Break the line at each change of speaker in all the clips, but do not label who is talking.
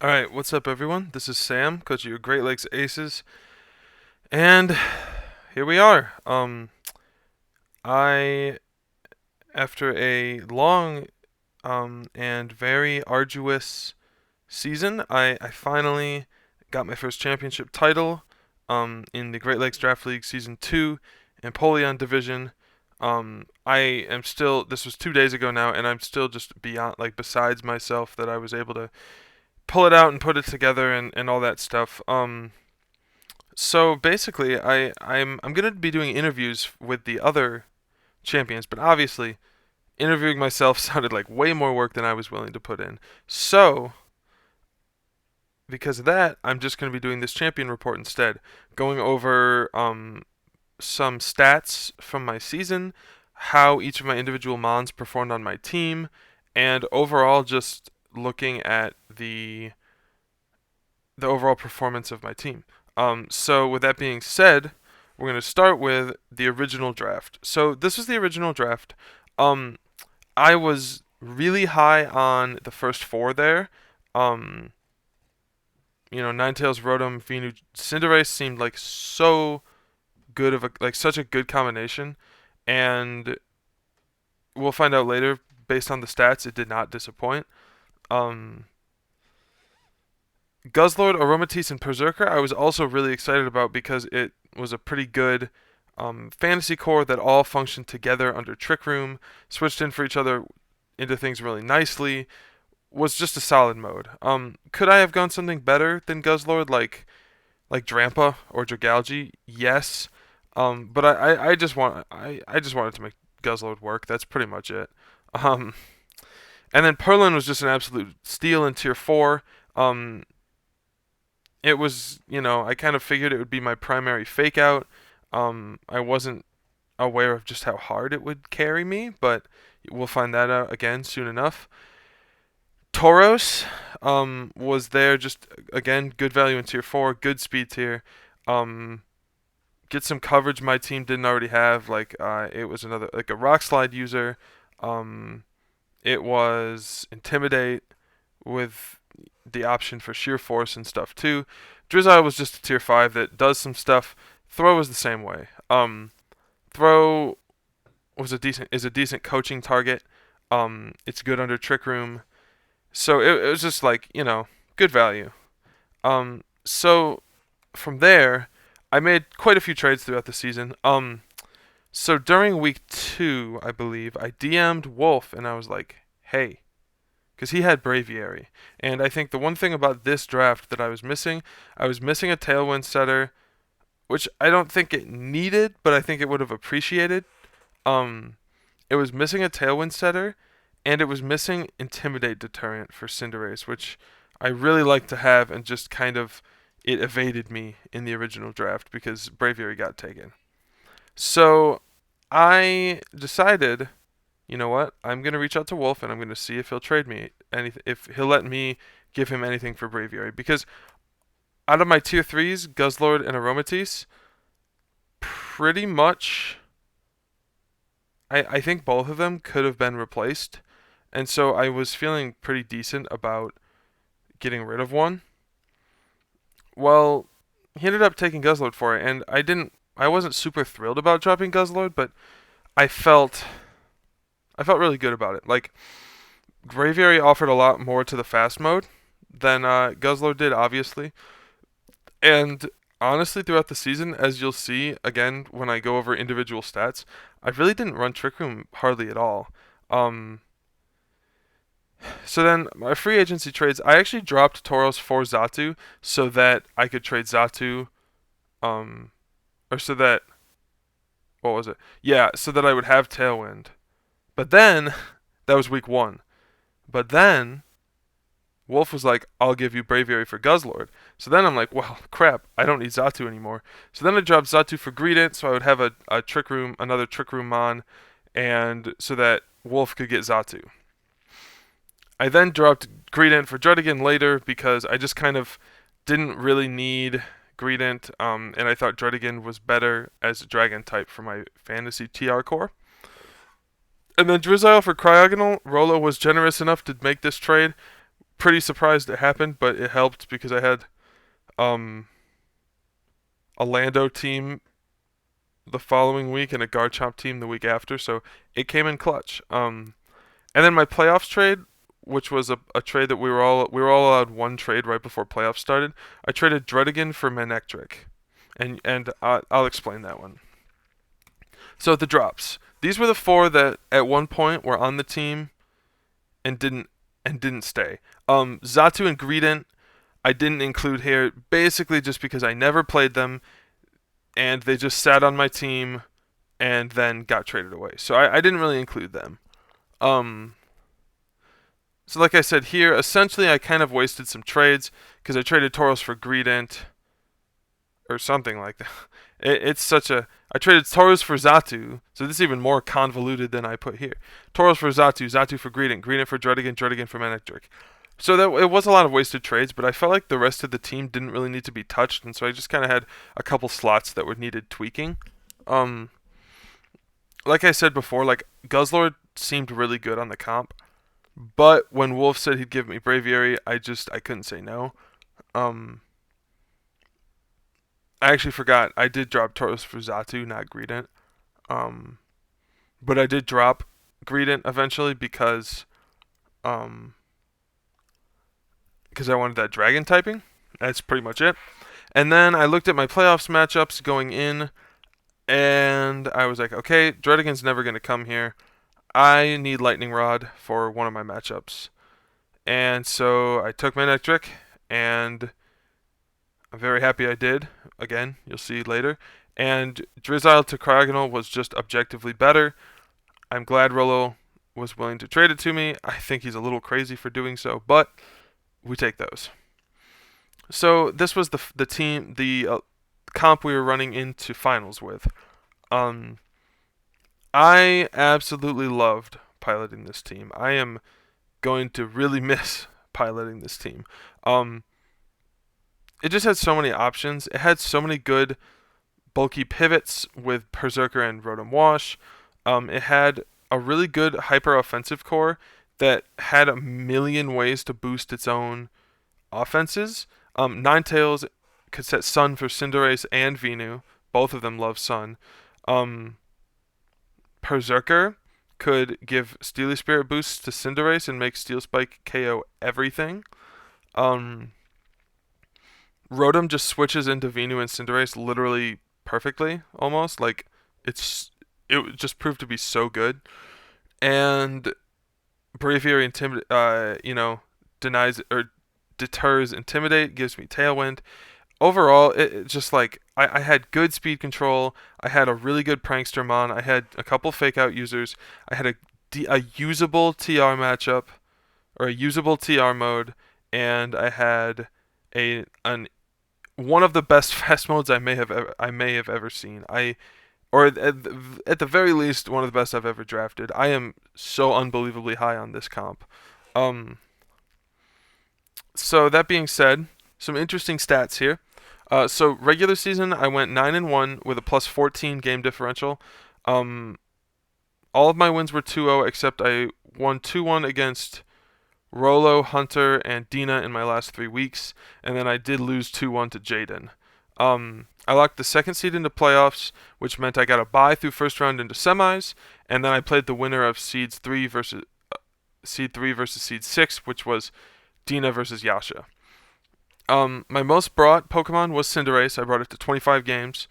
Alright, what's up, everyone? This is Sam, coach of your Great Lakes Aces, and here we are. I, after a long and very arduous season, I finally got my first championship title in the Great Lakes Draft League Season 2 Empoleon Division. I am still, this was 2 days ago now, and I'm still just beyond, like, besides myself that I was able to pull it out and put it together and all that stuff. So basically, I'm gonna be doing interviews with the other champions, but obviously, interviewing myself sounded like way more work than I was willing to put in. So because of that, I'm just gonna be doing this champion report instead, going over some stats from my season, how each of my individual mons performed on my team, and overall just looking at the overall performance of my team. So with that being said, we're going to start with the original draft. So this was the original draft. Um, I was really high on the first four there. Um, Ninetales, Rotom, Venu, Cinderace seemed like so good of a like such a good combination, and we'll find out later based on the stats it did not disappoint. Um, Guzzlord, Aromatisse, and Berserker I was also really excited about because it was a pretty good fantasy core that all functioned together under Trick Room, switched in for each other into things really nicely, was just a solid mode. Could I have gone something better than Guzzlord, like Drampa or Dragalge? Yes. But I just wanted to make Guzzlord work. That's pretty much it. Um, and then Perlin was just an absolute steal in tier four. Um, it was, I kind of figured it would be my primary fake out. I wasn't aware of just how hard it would carry me, but we'll find that out again soon enough. Tauros was there, just again, good value in tier 4, good speed tier. Um, get some coverage my team didn't already have, like it was another, like a Rock Slide user. Um, it was Intimidate with the option for sheer force and stuff too. Drizzile was just a tier 5 that does some stuff. Throw was the same way. Throw is a decent coaching target. It's good under Trick Room. So it was just like, good value. So from there, I made quite a few trades throughout the season. So during week 2, I believe, I DM'd Wolf and I was like, hey, because he had Braviary. And I think the one thing about this draft that I was missing a Tailwind setter, which I don't think it needed, but I think it would have appreciated. Um, it was missing a Tailwind setter, and it was missing Intimidate Deterrent for Cinderace, which I really like to have, and just kind of it evaded me in the original draft because Braviary got taken. So I decided, you know what? I'm gonna reach out to Wolf and I'm gonna see if he'll trade me if he'll let me give him anything for Braviary. Because out of my tier threes, Guzzlord and Aromatisse, pretty much, I think both of them could have been replaced, and so I was feeling pretty decent about getting rid of one. Well, he ended up taking Guzzlord for it, and I wasn't super thrilled about dropping Guzzlord, but I felt I felt really good about it. Like, Braviary offered a lot more to the fast mode than Guzzlord did, obviously. And honestly, throughout the season, as you'll see again when I go over individual stats, I really didn't run Trick Room hardly at all. Um, so then my free agency trades, I actually dropped Tauros for Xatu so that I could trade Xatu, um, or so that what was it? Yeah, so that I would have Tailwind. But then that was week 1. But then Wolf was like, I'll give you Braviary for Guzzlord. So then I'm like, well, crap, I don't need Xatu anymore. So then I dropped Xatu for Greedent so I would have a Trick Room, another Trick Room Mon, and so that Wolf could get Xatu. I then dropped Greedent for Druddigan later because I just kind of didn't really need Greedent, and I thought Druddigan was better as a Dragon type for my fantasy TR core. And then Drizzile for Cryogonal, Rolo was generous enough to make this trade pretty surprised it happened, but it helped because I had um, a Lando team the following week and a Garchomp team the week after, so it came in clutch. And then my playoffs trade, which was a trade that we were all allowed one trade right before playoffs started. I traded Dredigan for Manectric, and I'll explain that one. So the drops. These were the four that at one point were on the team and didn't stay. Xatu and Greedent I didn't include here basically just because I never played them and they just sat on my team and then got traded away. So I didn't really include them. Um, so like I said here, essentially I kind of wasted some trades because I traded Tauros for Greedent or something like that. It's such a... I traded Tauros for Xatu, so this is even more convoluted than I put here. Tauros for Xatu, Xatu for Greedent, Greedent for Dredigan, Dredigan for Manectric. So that it was a lot of wasted trades, but I felt like the rest of the team didn't really need to be touched, and so I just kind of had a couple slots that would needed tweaking. Um, like I said before, like Guzzlord seemed really good on the comp, but when Wolf said he'd give me Braviary, I couldn't say no. Um, I actually forgot I did drop Tauros for Xatu, not Greedent. Um, but I did drop Greedent eventually um, because I wanted that dragon typing. That's pretty much it. And then I looked at my playoffs matchups going in, and I was like, okay, Dredigan's never going to come here. I need Lightning Rod for one of my matchups. And so I took my Manectric, and I'm very happy I did. Again, you'll see later. And Drizzile to Cryogonal was just objectively better. I'm glad Rolo was willing to trade it to me. I think he's a little crazy for doing so, but we take those. So this was the team, the comp we were running into finals with. Um, I absolutely loved piloting this team. I am going to really miss piloting this team. It just had so many options. It had so many good bulky pivots with Berserker and Rotom Wash. It had a really good hyper offensive core that had a million ways to boost its own offenses. Ninetales could set Sun for Cinderace and Venu. Both of them love Sun. Berserker could give Steely Spirit boosts to Cinderace and make Steel Spike KO everything. Rotom just switches into Venu and Cinderace literally perfectly, almost. Like, it just proved to be so good. And Braviary denies or deters Intimidate, gives me Tailwind. Overall, it just like I had good speed control. I had a really good Prankster Mon. I had a couple fake out users. I had a usable TR matchup or a usable TR mode, and I had an one of the best fast modes I may have ever seen. Or at the very least, one of the best I've ever drafted. I am so unbelievably high on this comp. So that being said, some interesting stats here. So regular season, I went 9-1 with a plus 14 game differential. All of my wins were 2-0, except I won 2-1 against Rolo, Hunter, and Dina in my last 3 weeks, and then I did lose 2-1 to Jaden. I locked the second seed into playoffs, which meant I got a bye through first round into semis, and then I played the winner of seed 3 versus seed 6, which was Dina versus Yasha. My most brought Pokemon was Cinderace. I brought it to 25 games.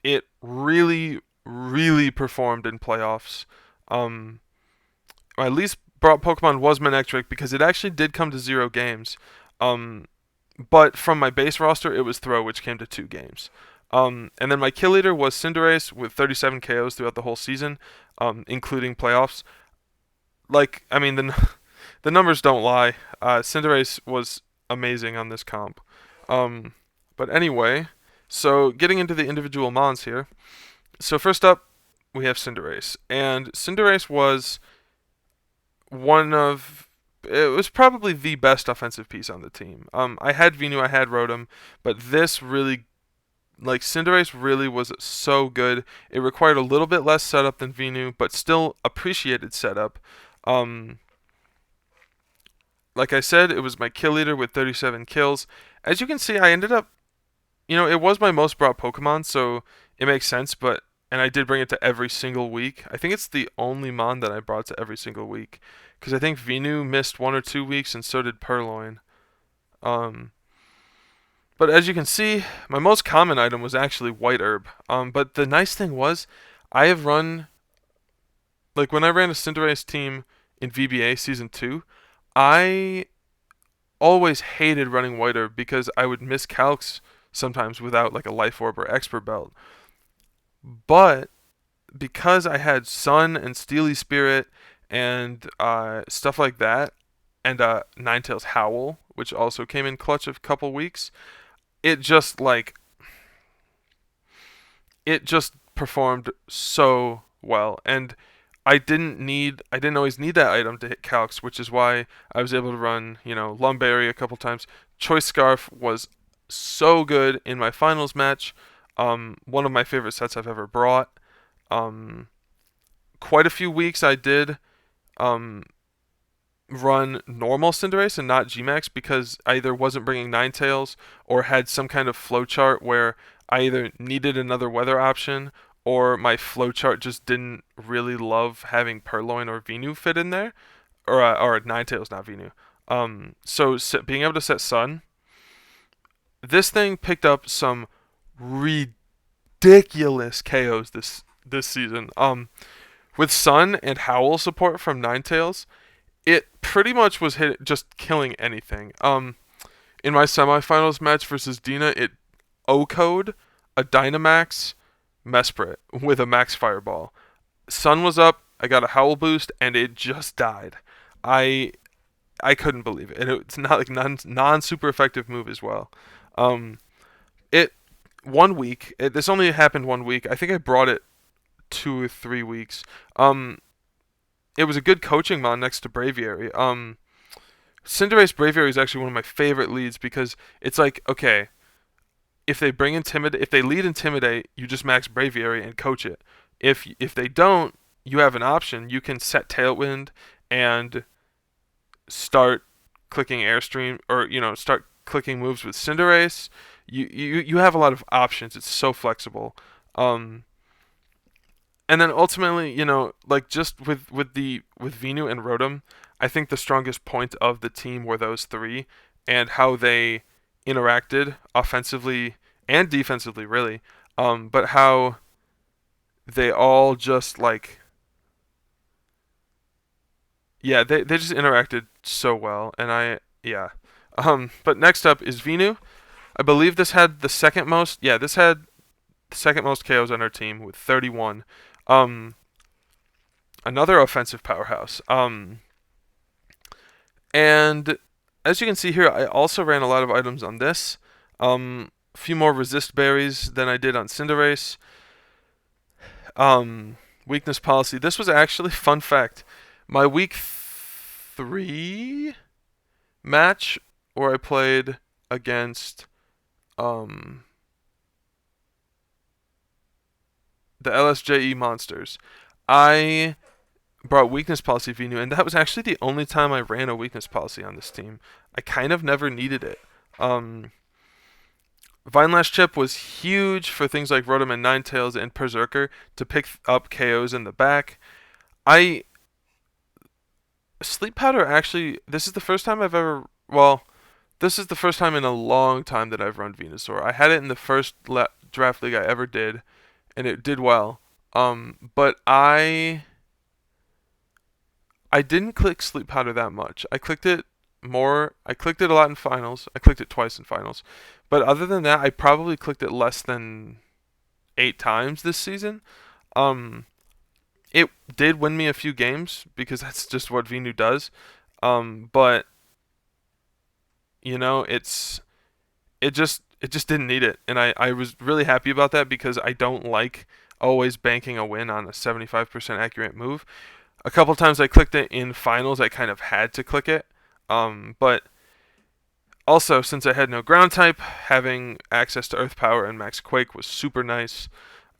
It really, really performed in playoffs. My least brought Pokemon was Manectric because it actually did come to 0 games. But from my base roster, it was Throw, which came to 2 games. And then my kill leader was Cinderace with 37 KOs throughout the whole season, including playoffs. Like, I mean, the numbers don't lie. Cinderace was amazing on this comp. But anyway, so getting into the individual mons here. So first up, we have Cinderace. And Cinderace was it was probably the best offensive piece on the team. I had Venu, I had Rotom, but this really, like, Cinderace really was so good. It required a little bit less setup than Venu, but still appreciated setup. like I said, it was my kill leader with 37 kills. As you can see, I ended up, it was my most brought Pokemon, so it makes sense, and I did bring it to every single week. I think it's the only Mon that I brought to every single week, because I think Venu missed 1 or 2 weeks, and so did Purloin. Um, but as you can see, my most common item was actually White Herb. But the nice thing was, I have run, like when I ran a Cinderace team in VBA Season 2, I always hated running White Herb because I would miss calcs sometimes without like a Life Orb or Expert Belt. But because I had Sun and Steely Spirit and stuff like that, and Ninetales Howl, which also came in clutch of a couple weeks, it just like it just performed so well. And I didn't always need that item to hit calcs, which is why I was able to run, Lumberry a couple times. Choice Scarf was so good in my finals match. One of my favorite sets I've ever brought. Um, Quite a few weeks I did um, run normal Cinderace and not Gmax because I either wasn't bringing Ninetales or had some kind of flowchart where I either needed another weather option or my flowchart just didn't really love having Purloin or Venu fit in there, or Ninetales, not Venu. So being able to set Sun, this thing picked up some ridiculous KOs this season. With Sun and Howl support from Ninetales, it pretty much was just killing anything. In my semifinals match versus Dina, it O-code a Dynamax Mesprit with a Max Fireball. Sun was up, I got a Howl boost, and it just died. I I couldn't believe it, and it's not like non super effective move as well. Um, it 1 week. This only happened 1 week. I think I brought it 2 or 3 weeks. Um, it was a good coaching mon next to Braviary. Cinderace Braviary is actually one of my favorite leads because it's like, okay, if they lead Intimidate, you just max Braviary and coach it. If they don't, you have an option. You can set Tailwind and start clicking Airstream, or start clicking moves with Cinderace. You have a lot of options. It's so flexible. Um, and then ultimately, like just with Venu and Rotom, I think the strongest point of the team were those three and how they interacted offensively and defensively, really. But how they all just like, yeah, they just interacted so well, and yeah. But next up is Venu. I believe this had the second most. Yeah, this had the second most KOs on our team with 31. Um, Another offensive powerhouse. And as you can see here, I also ran a lot of items on this. A few more resist berries than I did on Cinderace. Weakness policy. This was actually, fun fact, my week 3 match where I played against the LSJE monsters. I brought weakness policy Venu, and that was actually the only time I ran a weakness policy on this team. I kind of never needed it. Vine Lash Chip was huge for things like Rotom and Ninetales and Berserker to pick up KOs in the back. I Sleep Powder actually, this is the first time I've ever, well, this is the first time in a long time that I've run Venusaur. I had it in the first draft league I ever did, and it did well. But I didn't click Sleep Powder that much. I clicked it more. I clicked it a lot in finals. I clicked it twice in finals. But other than that, I probably clicked it less than 8 times this season. It did win me a few games because that's just what Venu does. But it just didn't need it, and I was really happy about that because I don't like always banking a win on a 75% accurate move. A couple times I clicked it in finals, I kind of had to click it. But also, since I had no ground type, having access to Earth Power and Max Quake was super nice.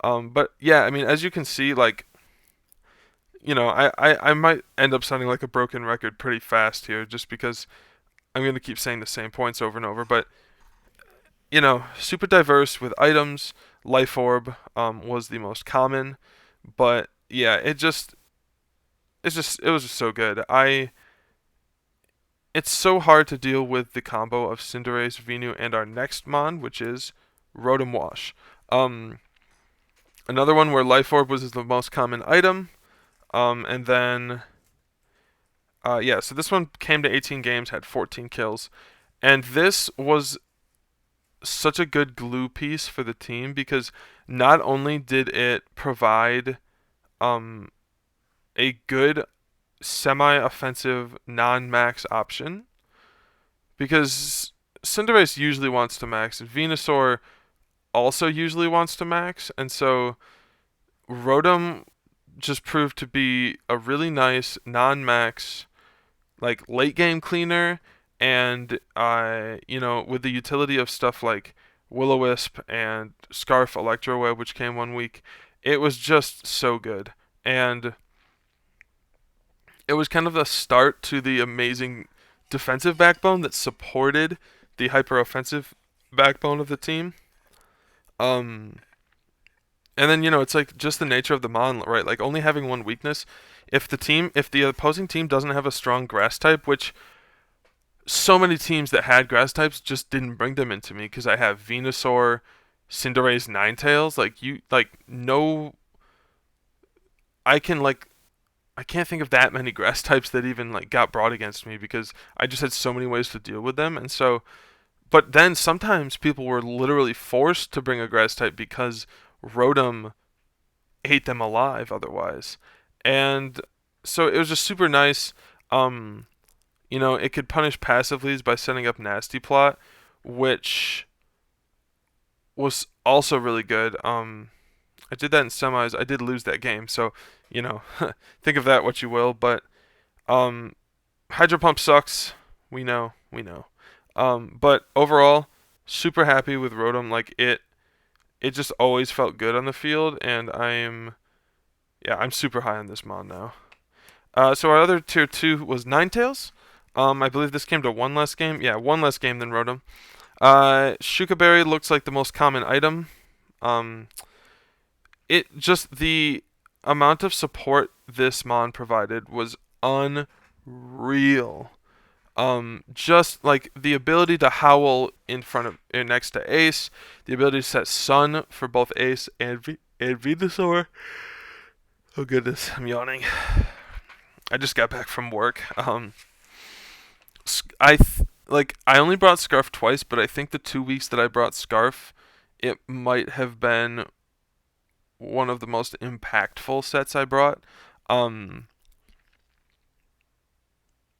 But yeah, I mean, as you can see, like, I might end up sounding like a broken record pretty fast here, just because I'm going to keep saying the same points over and over. But super diverse with items. Life Orb was the most common, but yeah, it was just so good. It's so hard to deal with the combo of Cinderace, Venu, and our next mon, which is Rotom Wash. Um, Another one where Life Orb was the most common item, and then yeah, so this one came to 18 games, had 14 kills, and this was such a good glue piece for the team because not only did it provide um, a good semi-offensive non-max option, because Cinderace usually wants to max, and Venusaur also usually wants to max, and so Rotom just proved to be a really nice non-max like late game cleaner, and with the utility of stuff like Will-O-Wisp and Scarf Electroweb, which came one week, it was just so good. And it was kind of the start to the amazing defensive backbone that supported the hyper offensive backbone of the team. Um, and then it's like just the nature of the mon, right? Like only having one weakness. If the opposing team doesn't have a strong grass type, which so many teams that had grass types just didn't bring them into me because I have Venusaur, Cinderace, Ninetales. No, I can like I can't think of that many grass types that even like got brought against me because I just had so many ways to deal with them. And so, but then sometimes people were literally forced to bring a grass type because Rotom ate them alive otherwise. And so it was just super nice. Um, it could punish passively by setting up Nasty Plot, which was also really good. I did that in semis. I did lose that game, so think of that what you will. But um, Hydro Pump sucks. We know. But overall, super happy with Rotom. Like it just always felt good on the field, and I'm super high on this mon now. So our other tier two was Ninetales. I believe this came to one less game. Yeah, one less game than Rotom. Shuka Berry looks like the most common item. Um, it just the amount of support this mon provided was unreal. Just like the ability to howl in front of next to Ace, the ability to set Sun for both Ace and Venusaur. Oh goodness, I'm yawning. I just got back from work. I only brought Scarf twice, but I think the 2 weeks that I brought Scarf, it might have been one of the most impactful sets I brought. Um,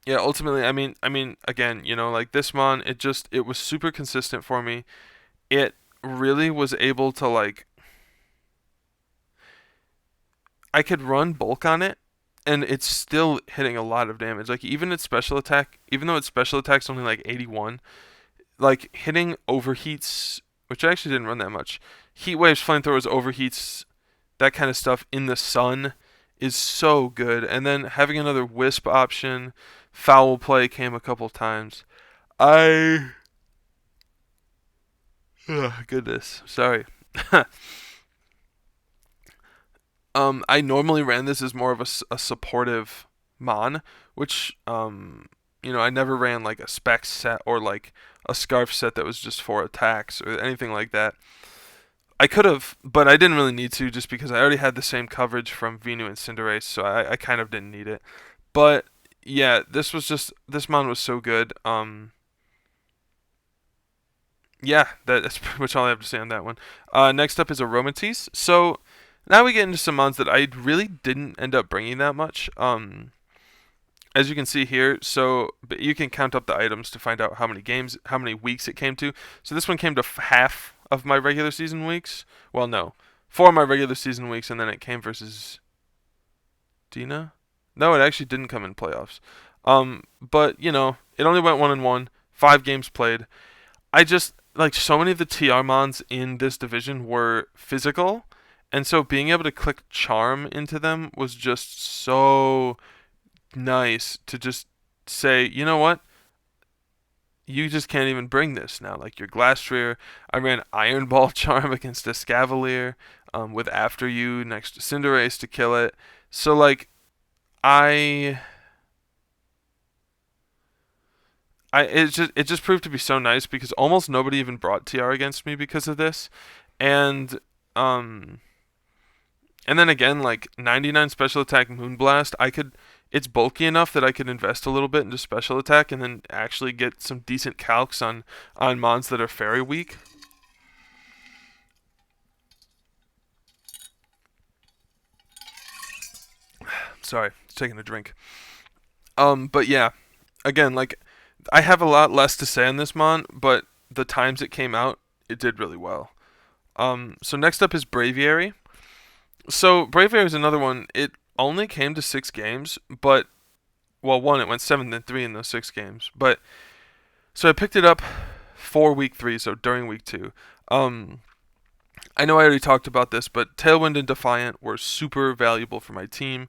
yeah, ultimately, again, like this mon, it was super consistent for me. It really was able to like, I could run bulk on it, and it's still hitting a lot of damage. Like even its special attack, even though its special attack's only like 81, like hitting overheats, which I actually didn't run that much. Heat waves, flamethrowers, overheats, that kind of stuff in the sun is so good. And then having another wisp option, foul play came a couple times. I goodness, sorry. I normally ran this as more of a supportive mon, which I never ran like a spec set or like a scarf set that was just for attacks or anything like that. I could have, but I didn't really need to just because I already had the same coverage from Venu and Cinderace, so I kind of didn't need it. But yeah, this mon was so good. Yeah, that's pretty much all I have to say on that one. Next up is Aromatisse. So now we get into some mons that I really didn't end up bringing that much. As you can see here, but you can count up the items to find out how many weeks it came to. So this one came to half of my regular season weeks. Well, no, 4 of my regular season weeks, and then it came versus Dina. No, it actually didn't come in playoffs. But it only went 1-1, 5 games played. I just like so many of the TR mons in this division were physical, And so being able to click charm into them was just so nice to just say, you know what? You just can't even bring this now. Like your Glastrier, I ran Iron Ball Charm against a Scavalier with After You next to Cinderace to kill it. So like I, it just proved to be so nice because almost nobody even brought TR against me because of this, and um and then again, like 99 special attack Moonblast, it's bulky enough that I could invest a little bit into special attack and then actually get some decent calcs on mons that are fairy weak. Sorry, taking a drink. But yeah, again, like I have a lot less to say on this mon, but the times it came out, it did really well. So next up is Braviary. So Braviary is another one. It only came to 6 games, but well, one, it went 7-3 in those 6 games. But so I picked it up for week 3, so during week 2. I know I already talked about this, but Tailwind and Defiant were super valuable for my team.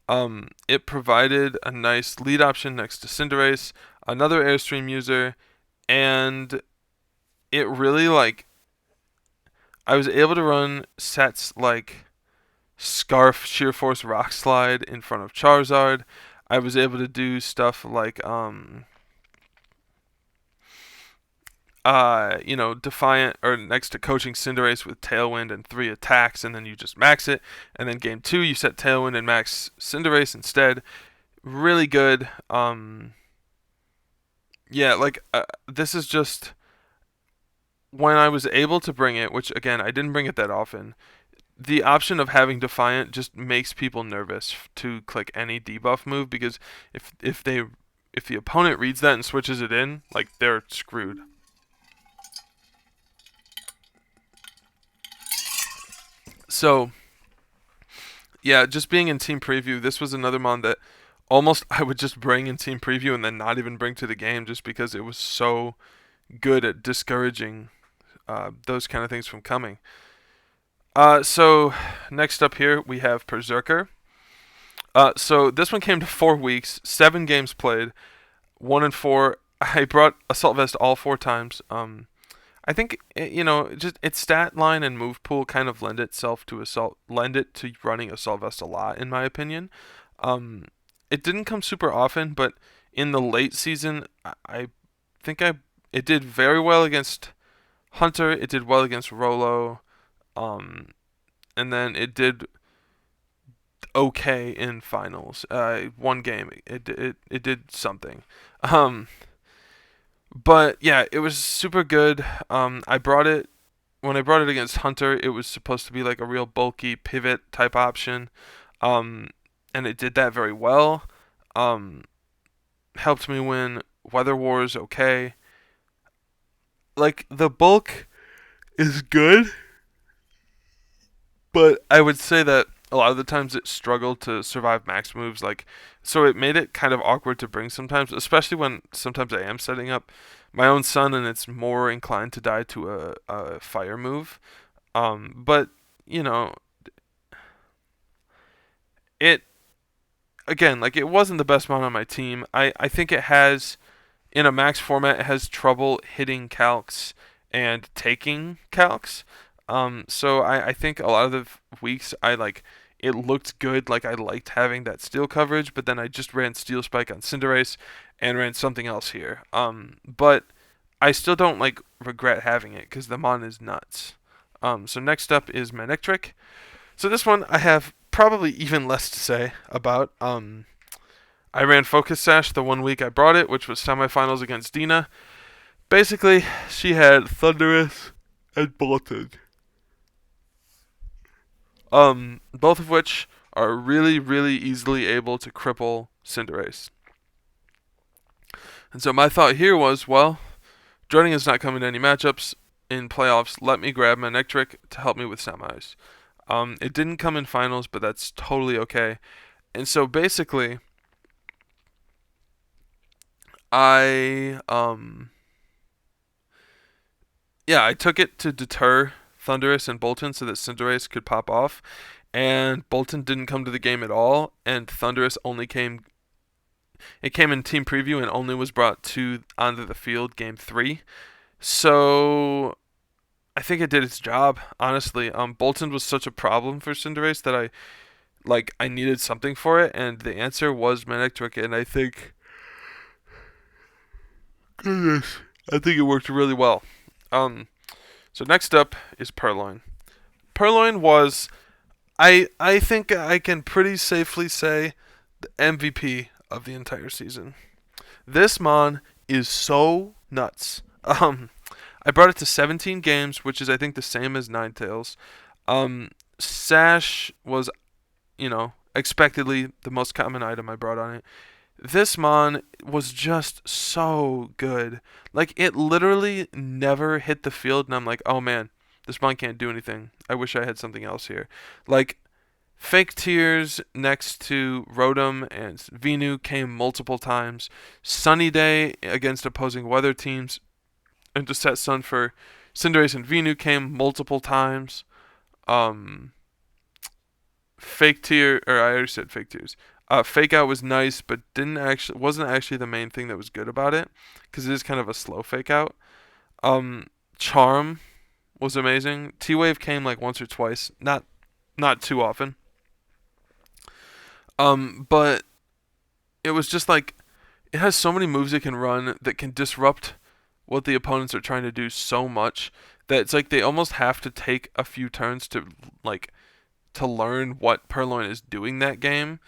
It provided a nice lead option next to Cinderace, another Airstream user, and it really like I was able to run sets like Scarf, Sheer Force, Rock Slide in front of Charizard. I was able to do stuff like Defiant or next to coaching Cinderace with Tailwind and 3 attacks, and then you just max it. And then game 2, you set Tailwind and max Cinderace instead. Really good. Yeah, like this is just when I was able to bring it, which again I didn't bring it that often. The option of having Defiant just makes people nervous to click any debuff move because if the opponent reads that and switches it in, like they're screwed. So, yeah, just being in team preview, this was another mon that almost I would just bring in team preview and then not even bring to the game just because it was so good at discouraging those kind of things from coming. So next up here we have Berserker. So this one came to 4 weeks, 7 games played, 1-4. I brought Assault Vest all 4 times. I think just its stat line and move pool kind of lend it to running Assault Vest a lot, in my opinion. It didn't come super often, but in the late season, I think it did very well against Hunter. It did well against Rolo, and then it did okay in finals. One game, it did something. Um, But yeah, it was super good. I brought it when I brought it against Hunter. It was supposed to be like a real bulky pivot type option, um, and it did that very well. Um, Helped me win Weather Wars. Okay, like the bulk is good, but I would say that a lot of the times it struggled to survive max moves. Like, so it made it kind of awkward to bring sometimes, especially when sometimes I am setting up my own son and it's more inclined to die to a fire move. But you know, it again, like it wasn't the best mon on my team. I think it has in a max format it has trouble hitting calcs and taking calcs. So I think a lot of the weeks I like it looked good, like I liked having that steel coverage, but then I just ran Steel Spike on Cinderace and ran something else here. But I still don't like regret having it because the mon is nuts. So next up is Manectric. So this one I have probably even less to say about. I ran Focus Sash the 1 week I brought it, which was semifinals against Dina. Basically, she had Thunderous and Bolted. Both of which are really, really easily able to cripple Cinderace. And so my thought here was, well, Jordan is not coming to any matchups in playoffs. Let me grab Manectric to help me with semis. It didn't come in finals, but that's totally okay. And so basically, I I took it to deter Thunderous and Bolton so that Cinderace could pop off, and Bolton didn't come to the game at all, and Thunderous only came. It came in team preview and only was brought to onto the field game 3. So I think it did its job, honestly. Bolton was such a problem for Cinderace that I needed something for it, and the answer was Manectric, and goodness, I think it worked really well. So next up is Purloin. Purloin was, I think I can pretty safely say, the MVP of the entire season. This Mon is so nuts. I brought it to 17 games, which is I think the same as Ninetales. Sash was, expectedly the most common item I brought on it. This Mon was just so good. Like, it literally never hit the field, and I'm like, oh man, this Mon can't do anything. I wish I had something else here. Like, Fake Tears next to Rotom and Venu came multiple times. Sunny Day against opposing weather teams and to set sun for Cinderace and Venu came multiple times. Fake Tear, or I already said Fake Tears. Fake Out was nice, but wasn't actually the main thing that was good about it, because it is kind of a slow Fake Out. Charm was amazing. T-Wave came like once or twice, not too often. But it was just like, it has so many moves it can run that can disrupt what the opponents are trying to do so much that it's like they almost have to take a few turns to learn what Purloin is doing that game.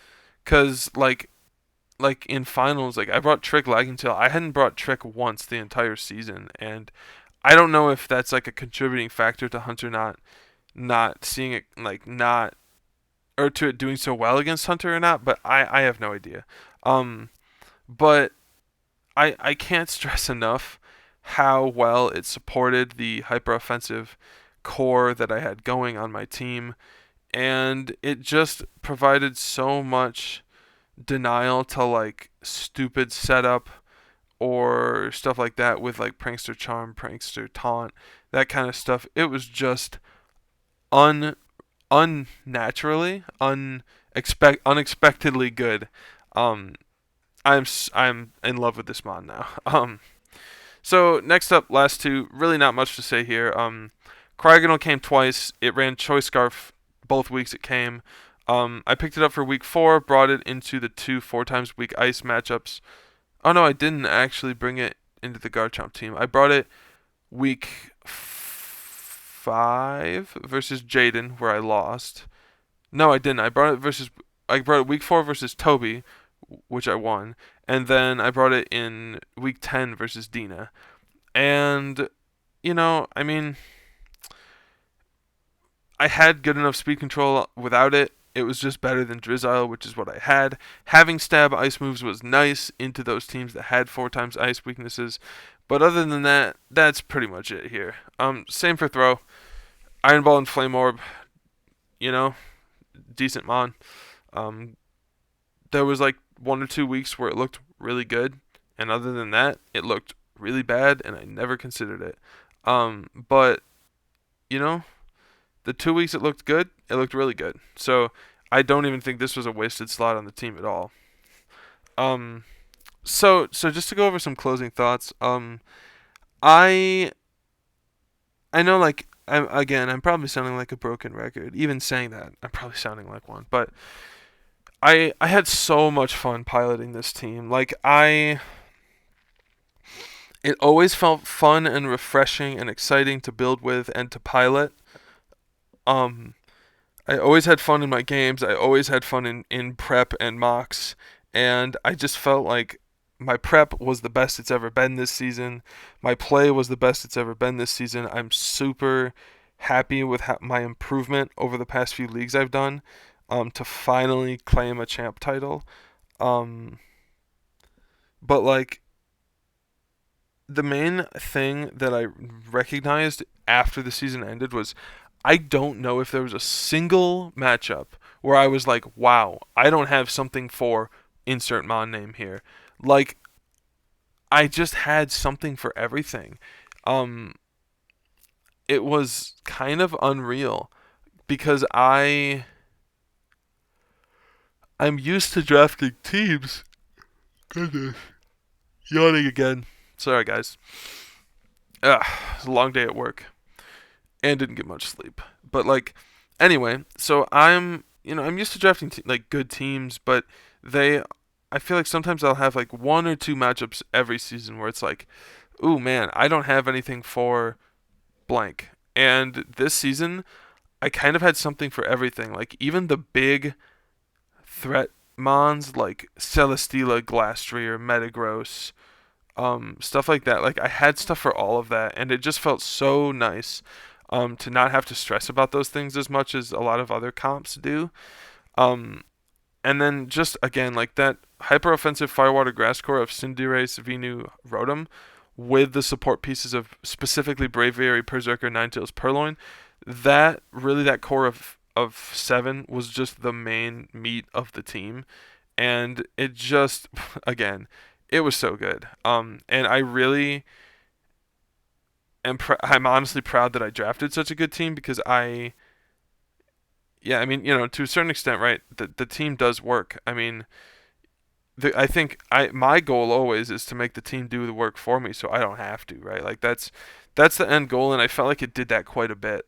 Cause like in finals, like I brought Trick Lagging Tail. I hadn't brought Trick once the entire season, and I don't know if that's like a contributing factor to Hunter not seeing it, like not, or to it doing so well against Hunter or not, but I have no idea. But I can't stress enough how well it supported the hyper offensive core that I had going on my team, and it just provided so much denial to like stupid setup or stuff like that with like Prankster Charm, Prankster Taunt, that kind of stuff. It was just un unnaturally, unexpectedly good. Um, I'm in love with this mod now. So next up, last two, really not much to say here. Cryogonal came twice. It ran Choice Scarf both weeks it came. I picked it up for week 4, brought it into the 4 times week ice matchups. Oh no, I didn't actually bring it into the Garchomp team. I brought it week 5 versus Jaden, where I lost. No, I didn't. I brought it week 4 versus Toby, which I won, and then I brought it in week 10 versus Dina. And I mean, I had good enough speed control without it. It was just better than Drizzile, which is what I had. Having stab ice moves was nice into those teams that had 4 times ice weaknesses. But other than that, that's pretty much it here. Same for throw. Iron Ball and Flame Orb, decent mon. There was like 1 or 2 weeks where it looked really good, and other than that, it looked really bad, and I never considered it. But the 2 weeks it looked good, it looked really good. So I don't even think this was a wasted slot on the team at all. So just to go over some closing thoughts. I know, like, I'm probably sounding like a broken record. Even saying that, I'm probably sounding like one. But I had so much fun piloting this team. It always felt fun and refreshing and exciting to build with and to pilot. I always had fun in my games. I always had fun in prep and mocks, and I just felt like my prep was the best it's ever been this season. My play was the best it's ever been this season. I'm super happy with my improvement over the past few leagues I've done, to finally claim a champ title. But like, the main thing that I recognized after the season ended was I don't know if there was a single matchup where I was like, wow, I don't have something for insert mon name here. Like, I just had something for everything. it was kind of unreal because I'm used to drafting teams. Goodness, yawning again. Sorry, guys. It's a long day at work and didn't get much sleep. But like, anyway, so I'm used to drafting like good teams, but they I feel like sometimes I'll have like one or two matchups every season where it's like, ooh man, I don't have anything for blank. And this season, I kind of had something for everything. Like even the big threat mons like Celesteela, Glastrier, Metagross, stuff like that. Like I had stuff for all of that, and it just felt so nice to not have to stress about those things as much as a lot of other comps do. Um, and then just again like that hyper offensive Firewater Grass core of Cinderace, Venu, Rotom, with the support pieces of specifically Braviary, Berserker, Ninetales, Purloin. That core of seven was just the main meat of the team, and it just again it was so good. And I really I'm honestly proud that I drafted such a good team because yeah, I mean, to a certain extent, right? The team does work. I mean, I think my goal always is to make the team do the work for me, so I don't have to, right? Like that's the end goal, and I felt like it did that quite a bit.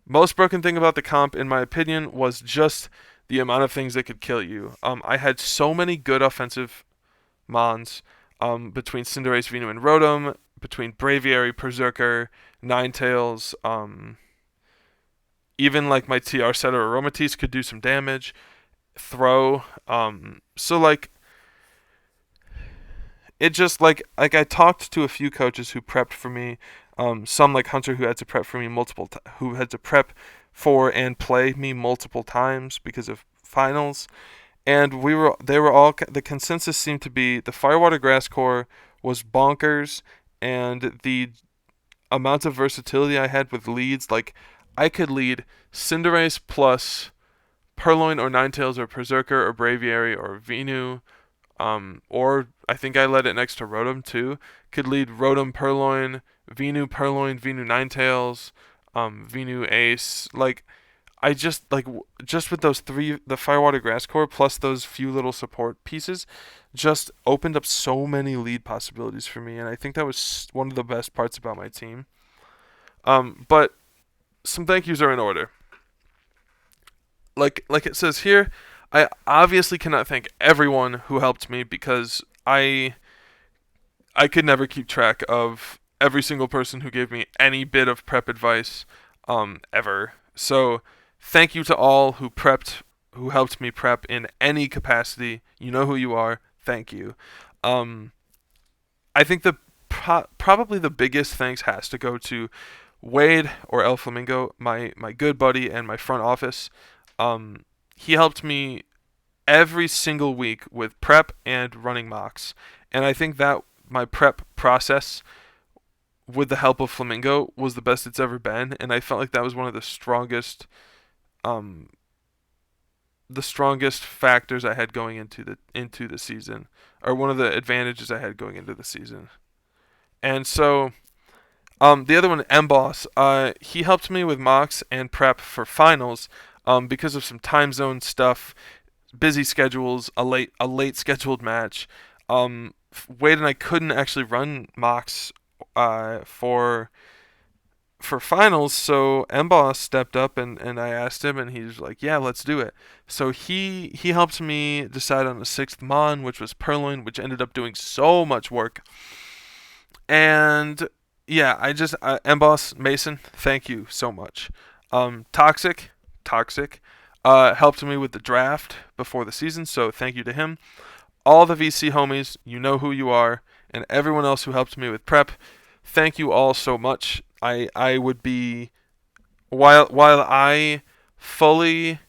Most broken thing about the comp, in my opinion, was just the amount of things that could kill you. I had so many good offensive mons between Cinderace, Venu, and Rotom, between Braviary, Berserker, Ninetales, even like my TR setter Aromatisse could do some damage. Throw. So like it just like I talked to a few coaches who prepped for me. Some like Hunter who had to prep for me who had to prep for and play me multiple times because of finals. And they were all the consensus seemed to be the Firewater Grass core was bonkers, and the amount of versatility I had with leads, like I could lead Cinderace plus Purloin or Ninetales or Berserker or Braviary or Venu, or I think I led it next to Rotom too. Could lead Rotom Purloin, Venu Ninetales, Venu Ace. Like I just with those three, the Firewater Grass core plus those few little support pieces, just opened up so many lead possibilities for me, and I think that was one of the best parts about my team. But some thank yous are in order. Like it says here, I obviously cannot thank everyone who helped me because I could never keep track of every single person who gave me any bit of prep advice ever. So thank you to all who helped me prep in any capacity. You know who you are. Thank you. Um, I think probably the biggest thanks has to go to Wade or El Flamingo, my good buddy and my front office. He helped me every single week with prep and running mocks, and I think that my prep process with the help of Flamingo was the best it's ever been, and I felt like that was one of um, the strongest factors I had going into the season, or one of the advantages I had going into the season. And so the other one, Mboss, he helped me with mocks and prep for finals because of some time zone stuff, busy schedules, a late scheduled match. Wade and I couldn't actually run mocks for finals, so Mboss stepped up and I asked him, and he was like, "Yeah, let's do it." So he helped me decide on the sixth mon, which was Purloin, which ended up doing so much work. And yeah, Mboss Mason, thank you so much. Toxic, helped me with the draft before the season, so thank you to him. All the VC homies, you know who you are, and everyone else who helped me with prep, thank you all so much. I would be while I fully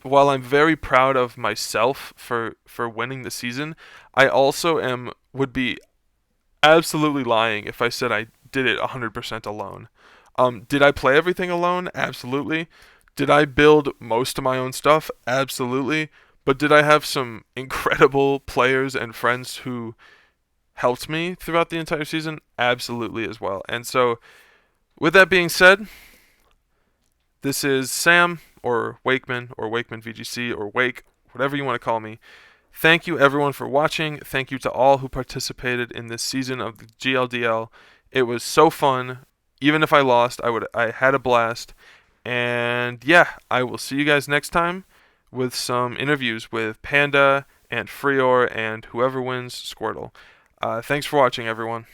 while I'm very proud of myself for winning the season, I also am would be absolutely lying if I said I did it 100% alone. Did I play everything alone? Absolutely. Did I build most of my own stuff? Absolutely. But did I have some incredible players and friends who helped me throughout the entire season, absolutely as well. And so, with that being said, this is Sam, or Wakeman VGC, or Wake, whatever you want to call me. Thank you everyone for watching. Thank you to all who participated in this season of the GLDL. It was so fun. Even if I lost, I had a blast. And yeah, I will see you guys next time with some interviews with Panda and Freor and whoever wins Squirtle. Thanks for watching, everyone.